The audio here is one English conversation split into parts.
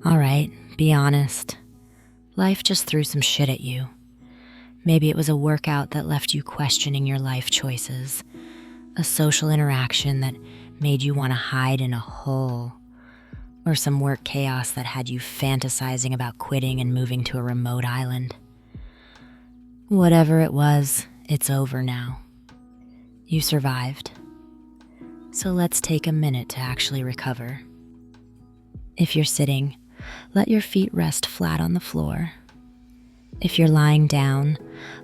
All right, be honest. Life just threw some shit at you. Maybe it was a workout that left you questioning your life choices, a social interaction that made you want to hide in a hole, or some work chaos that had you fantasizing about quitting and moving to a remote island. Whatever it was, it's over now. You survived. So let's take a minute to actually recover. If you're sitting, let your feet rest flat on the floor. If you're lying down,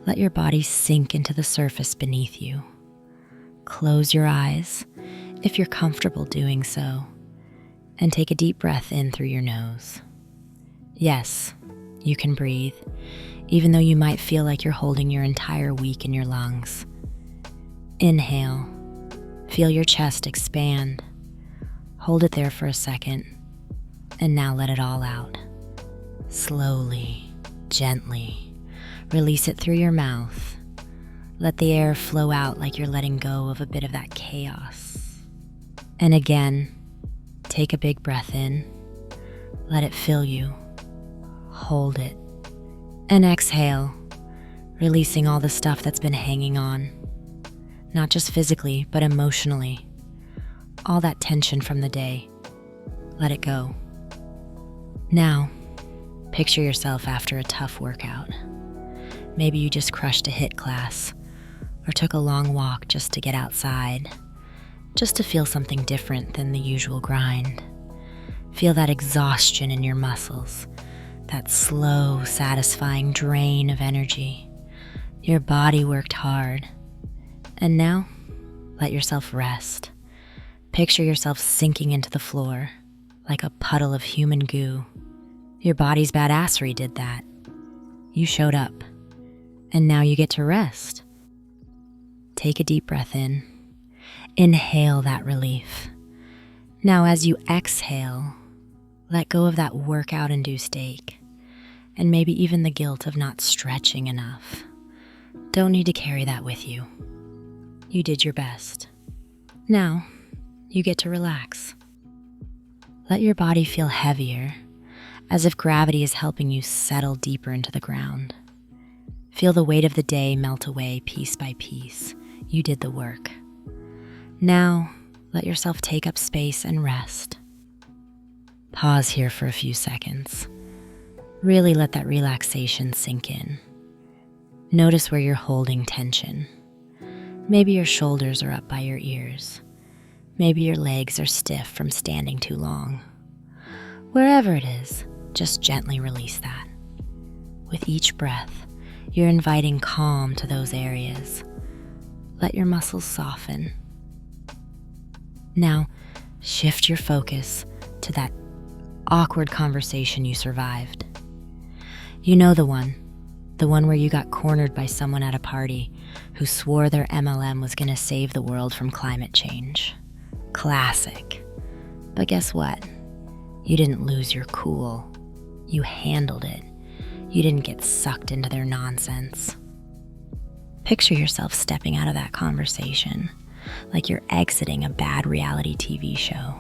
let your body sink into the surface beneath you. Close your eyes, if you're comfortable doing so, and take a deep breath in through your nose. Yes, you can breathe, even though you might feel like you're holding your entire week in your lungs. Inhale, feel your chest expand. Hold it there for a second, and now let it all out. Slowly, gently, release it through your mouth. Let the air flow out like you're letting go of a bit of that chaos. And again, take a big breath in. Let it fill you. Hold it. And exhale, releasing all the stuff that's been hanging on. Not just physically, but emotionally. All that tension from the day. Let it go. Now, picture yourself after a tough workout. Maybe you just crushed a HIIT class, or took a long walk just to get outside, just to feel something different than the usual grind. Feel that exhaustion in your muscles, that slow, satisfying drain of energy. Your body worked hard. And now, let yourself rest. Picture yourself sinking into the floor, like a puddle of human goo. Your body's badassery did that. You showed up, and now you get to rest. Take a deep breath in. Inhale that relief. Now as you exhale, let go of that workout-induced ache, and maybe even the guilt of not stretching enough. Don't need to carry that with you. You did your best. Now, you get to relax. Let your body feel heavier, as if gravity is helping you settle deeper into the ground. Feel the weight of the day melt away piece by piece. You did the work. Now, let yourself take up space and rest. Pause here for a few seconds. Really let that relaxation sink in. Notice where you're holding tension. Maybe your shoulders are up by your ears. Maybe your legs are stiff from standing too long. Wherever it is, just gently release that. With each breath, you're inviting calm to those areas. Let your muscles soften. Now, shift your focus to that awkward conversation you survived. You know the one where you got cornered by someone at a party who swore their MLM was going to save the world from climate change. Classic. But guess what? You didn't lose your cool. You handled it. You didn't get sucked into their nonsense. Picture yourself stepping out of that conversation, like you're exiting a bad reality TV show.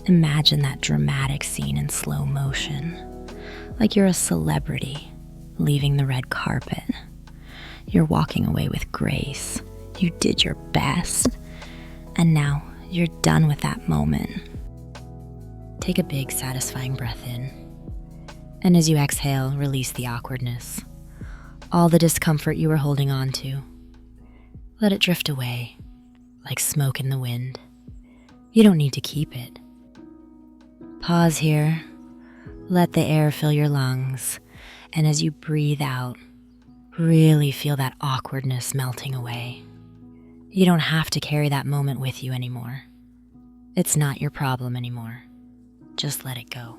Imagine that dramatic scene in slow motion, like you're a celebrity leaving the red carpet. You're walking away with grace. You did your best. And now you're done with that moment. Take a big, satisfying breath in. And as you exhale, release the awkwardness. All the discomfort you were holding on to. Let it drift away, like smoke in the wind. You don't need to keep it. Pause here. Let the air fill your lungs. And as you breathe out, really feel that awkwardness melting away. You don't have to carry that moment with you anymore. It's not your problem anymore. Just let it go.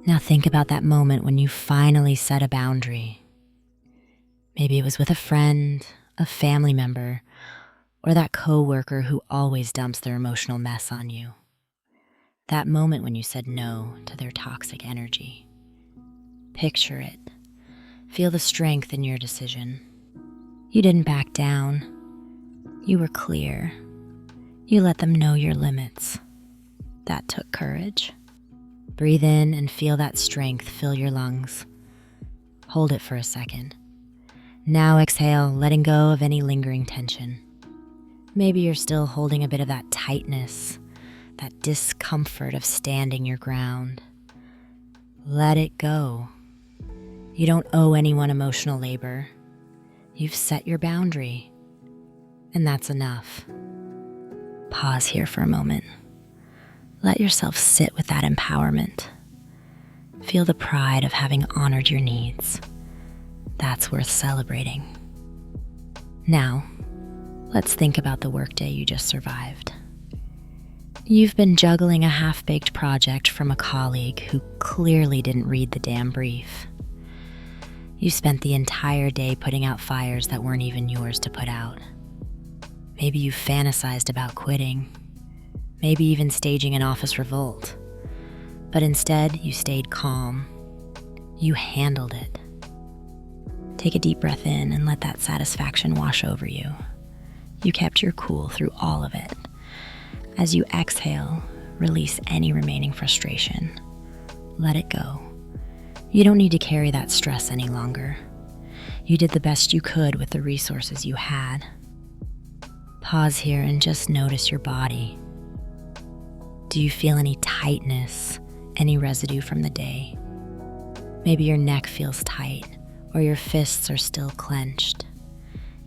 Now think about that moment when you finally set a boundary. Maybe it was with a friend, a family member, or that coworker who always dumps their emotional mess on you. That moment when you said no to their toxic energy. Picture it. Feel the strength in your decision. You didn't back down. You were clear. You let them know your limits. That took courage. Breathe in and feel that strength fill your lungs. Hold it for a second. Now exhale, letting go of any lingering tension. Maybe you're still holding a bit of that tightness, that discomfort of standing your ground. Let it go. You don't owe anyone emotional labor. You've set your boundary, and that's enough. Pause here for a moment. Let yourself sit with that empowerment. Feel the pride of having honored your needs. That's worth celebrating. Now, let's think about the workday you just survived. You've been juggling a half-baked project from a colleague who clearly didn't read the damn brief. You spent the entire day putting out fires that weren't even yours to put out. Maybe you fantasized about quitting, maybe even staging an office revolt. But instead, you stayed calm. You handled it. Take a deep breath in and let that satisfaction wash over you. You kept your cool through all of it. As you exhale, release any remaining frustration. Let it go. You don't need to carry that stress any longer. You did the best you could with the resources you had. Pause here and just notice your body. Do you feel any tightness, any residue from the day? Maybe your neck feels tight, or your fists are still clenched.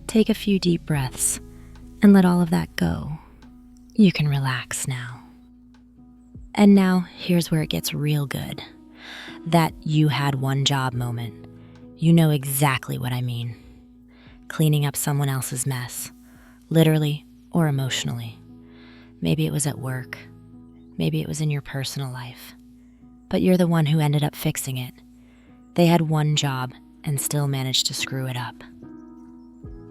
Take a few deep breaths and let all of that go. You can relax now. And now, here's where it gets real good. That you had one job moment. You know exactly what I mean. Cleaning up someone else's mess, literally or emotionally. Maybe it was at work. Maybe it was in your personal life. But you're the one who ended up fixing it. They had one job and still managed to screw it up.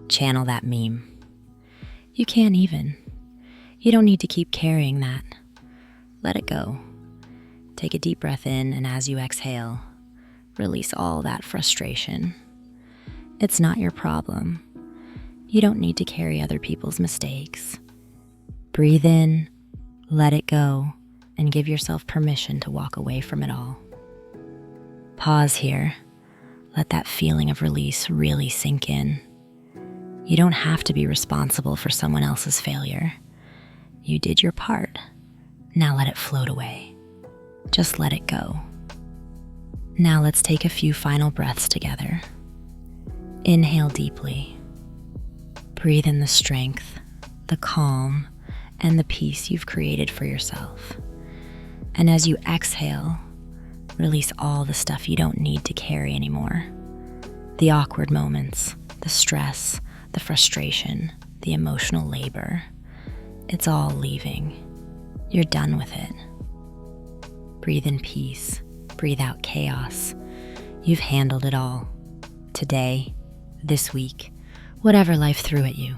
Channel that meme. You can't even. You don't need to keep carrying that. Let it go. Take a deep breath in, and as you exhale, release all that frustration. It's not your problem. You don't need to carry other people's mistakes. Breathe in, let it go, and give yourself permission to walk away from it all. Pause here. Let that feeling of release really sink in. You don't have to be responsible for someone else's failure. You did your part. Now let it float away. Just let it go. Now let's take a few final breaths together. Inhale deeply. Breathe in the strength, the calm, and the peace you've created for yourself. And as you exhale, release all the stuff you don't need to carry anymore. The awkward moments, the stress, the frustration, the emotional labor. It's all leaving. You're done with it. Breathe in peace. Breathe out chaos. You've handled it all. Today, this week, whatever life threw at you.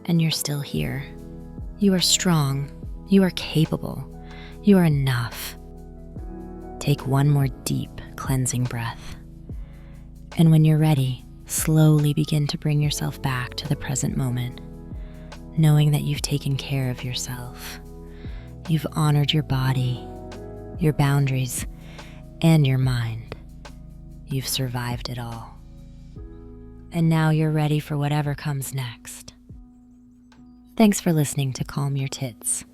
And you're still here. You are strong. You are capable. You are enough. Take one more deep, cleansing breath. And when you're ready, slowly begin to bring yourself back to the present moment, knowing that you've taken care of yourself. You've honored your body, your boundaries, and your mind. You've survived it all. And now you're ready for whatever comes next. Thanks for listening to Calm Your Tits.